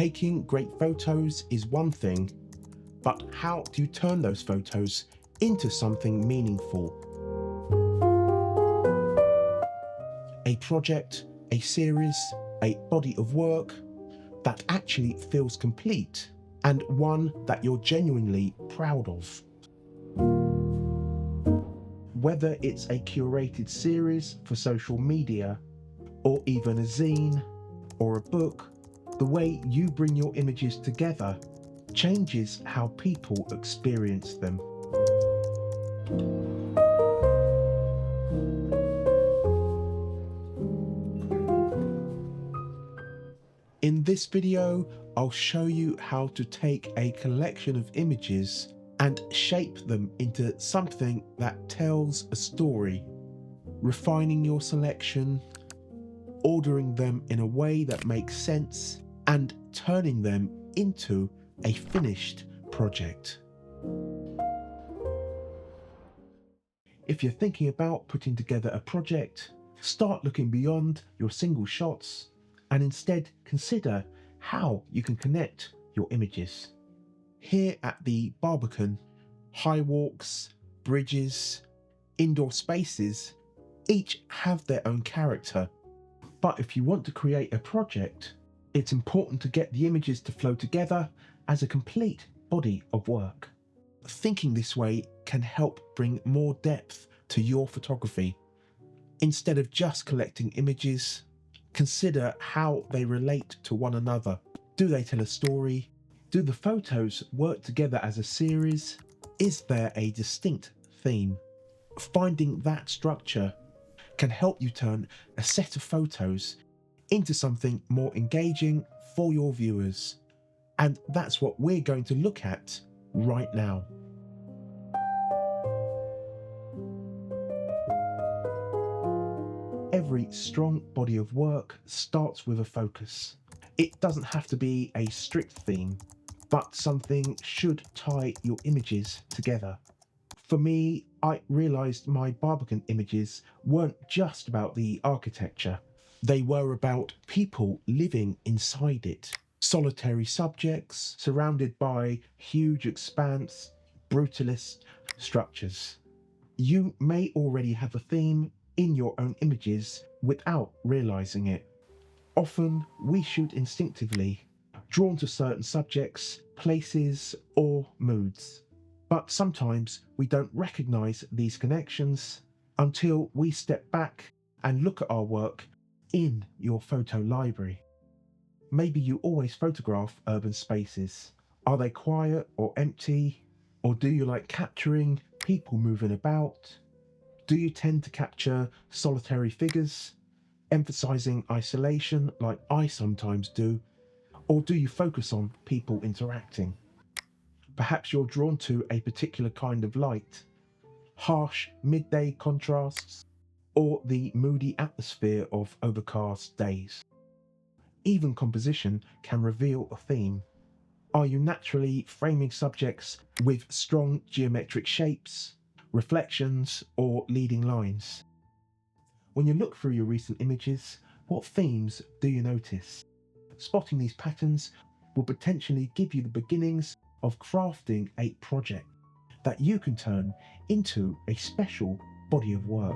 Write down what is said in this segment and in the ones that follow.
Taking great photos is one thing, but how do you turn those photos into something meaningful? A project, a series, a body of work that actually feels complete and one that you're genuinely proud of. Whether it's a curated series for social media, or even a zine or a book, the way you bring your images together changes how people experience them. In this video, I'll show you how to take a collection of images and shape them into something that tells a story, refining your selection, ordering them in a way that makes sense, and turning them into a finished project. If you're thinking about putting together a project, start looking beyond your single shots and instead consider how you can connect your images. Here at the Barbican, high walks, bridges, indoor spaces, each have their own character. But if you want to create a project, it's important to get the images to flow together as a complete body of work. Thinking this way can help bring more depth to your photography. Instead of just collecting images, consider how they relate to one another. Do they tell a story? Do the photos work together as a series? Is there a distinct theme? Finding that structure can help you turn a set of photos into something more engaging for your viewers. And that's what we're going to look at right now. Every strong body of work starts with a focus. It doesn't have to be a strict theme, but something should tie your images together. For me, I realised my Barbican images weren't just about the architecture. They were about people living inside it. Solitary subjects surrounded by huge expanse, brutalist structures. You may already have a theme in your own images without realising it. Often we shoot instinctively, drawn to certain subjects, places, or moods. But sometimes we don't recognise these connections until we step back and look at our work in your photo library. Maybe you always photograph urban spaces. Are they quiet or empty? Or do you like capturing people moving about? Do you tend to capture solitary figures, emphasising isolation like I sometimes do? Or do you focus on people interacting? Perhaps you're drawn to a particular kind of light, harsh midday contrasts, or the moody atmosphere of overcast days. Even composition can reveal a theme. Are you naturally framing subjects with strong geometric shapes, reflections, or leading lines? When you look through your recent images, what themes do you notice? Spotting these patterns will potentially give you the beginnings of crafting a project that you can turn into a special body of work.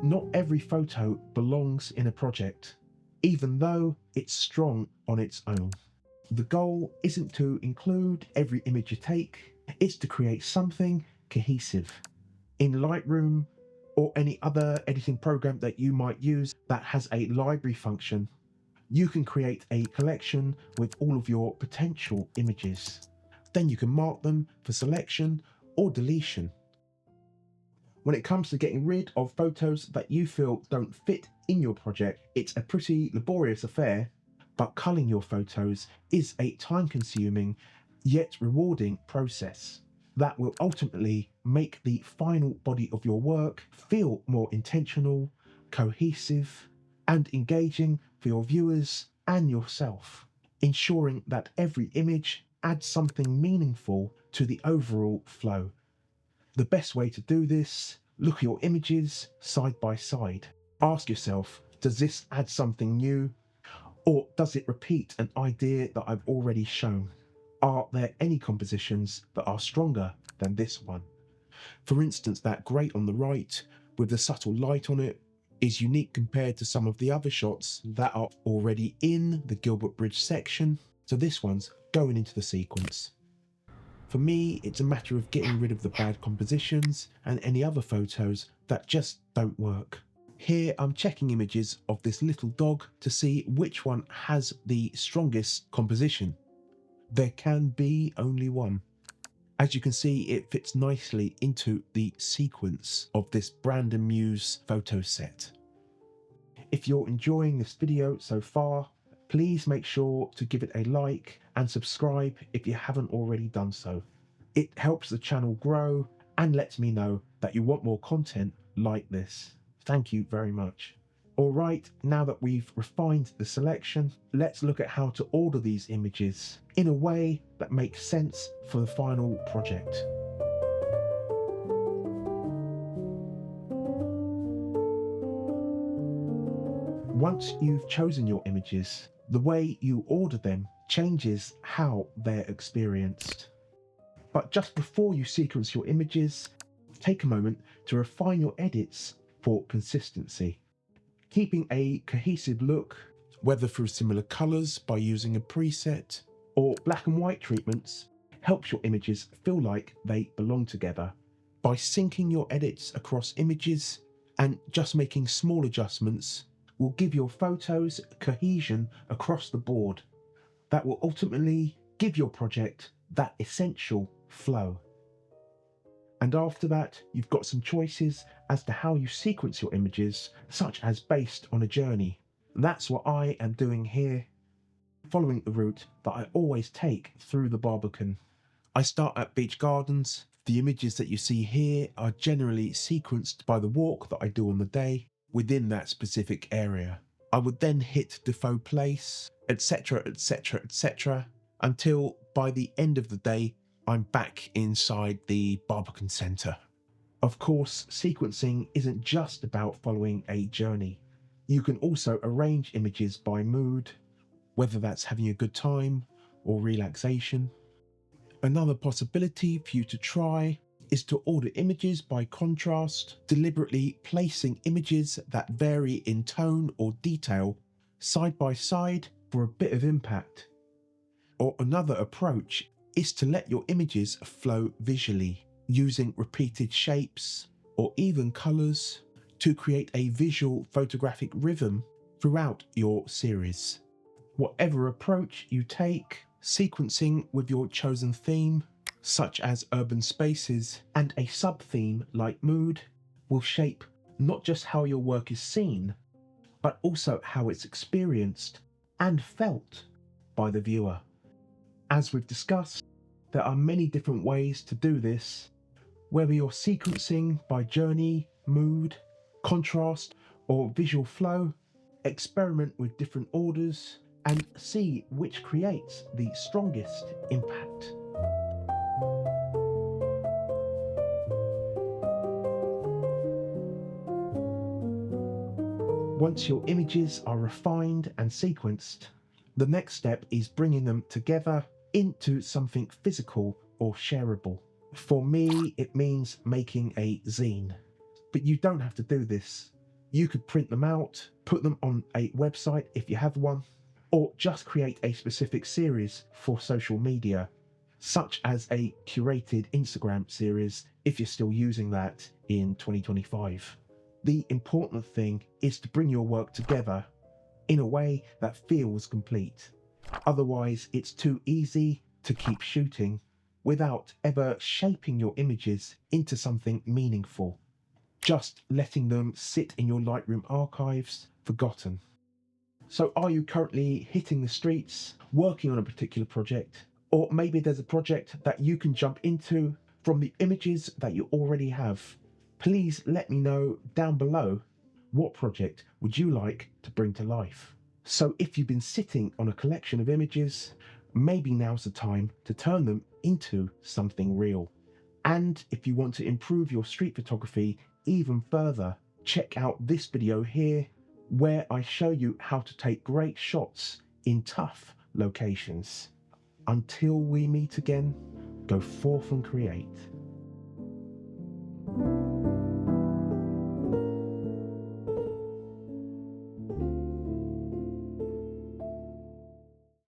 Not every photo belongs in a project, even though it's strong on its own. The goal isn't to include every image you take, it's to create something cohesive. In Lightroom, or any other editing program that you might use that has a library function, you can create a collection with all of your potential images. Then you can mark them for selection or deletion. When it comes to getting rid of photos that you feel don't fit in your project, it's a pretty laborious affair, but culling your photos is a time-consuming yet rewarding process that will ultimately make the final body of your work feel more intentional, cohesive, and engaging for your viewers and yourself, ensuring that every image adds something meaningful to the overall flow. The best way to do this, look at your images side by side. Ask yourself, does this add something new? Or does it repeat an idea that I've already shown? Are there any compositions that are stronger than this one? For instance, that grate on the right with the subtle light on it is unique compared to some of the other shots that are already in the Gilbert Bridge section, so this one's going into the sequence. For me, it's a matter of getting rid of the bad compositions and any other photos that just don't work. Here I'm checking images of this little dog to see which one has the strongest composition. There can be only one. As you can see, it fits nicely into the sequence of this Brandon Muse photo set. If you're enjoying this video so far, please make sure to give it a like and subscribe if you haven't already done so. It helps the channel grow and lets me know that you want more content like this. Thank you very much. Alright, now that we've refined the selection, let's look at how to order these images in a way that makes sense for the final project. Once you've chosen your images, the way you order them changes how they're experienced. But just before you sequence your images, take a moment to refine your edits for consistency. Keeping a cohesive look, whether through similar colours by using a preset or black and white treatments, helps your images feel like they belong together. By syncing your edits across images and just making small adjustments will give your photos cohesion across the board. That will ultimately give your project that essential flow. And after that, you've got some choices as to how you sequence your images, such as based on a journey. That's what I am doing here, following the route that I always take through the Barbican. I start at Beach Gardens. The images that you see here are generally sequenced by the walk that I do on the day within that specific area. I would then hit Defoe Place, etc, etc, etc, until by the end of the day, I'm back inside the Barbican Centre. Of course, sequencing isn't just about following a journey. You can also arrange images by mood, whether that's having a good time or relaxation. Another possibility for you to try is to order images by contrast, deliberately placing images that vary in tone or detail side by side for a bit of impact. Or another approach is to let your images flow visually, using repeated shapes or even colours to create a visual photographic rhythm throughout your series. Whatever approach you take, sequencing with your chosen theme, such as urban spaces, and a sub-theme like mood, will shape not just how your work is seen, but also how it's experienced and felt by the viewer. As we've discussed, there are many different ways to do this, whether you're sequencing by journey, mood, contrast, or visual flow. Experiment with different orders and see which creates the strongest impact. Once your images are refined and sequenced, the next step is bringing them together into something physical or shareable. For me, it means making a zine, but you don't have to do this. You could print them out, put them on a website if you have one, or just create a specific series for social media, such as a curated Instagram series if you're still using that in 2025. The important thing is to bring your work together in a way that feels complete. Otherwise, it's too easy to keep shooting without ever shaping your images into something meaningful, just letting them sit in your Lightroom archives, forgotten. So are you currently hitting the streets, working on a particular project? Or maybe there's a project that you can jump into from the images that you already have. Please let me know down below, what project would you like to bring to life? So if you've been sitting on a collection of images, maybe now's the time to turn them into something real. And if you want to improve your street photography even further, check out this video here where I show you how to take great shots in tough locations. Until we meet again, go forth and create.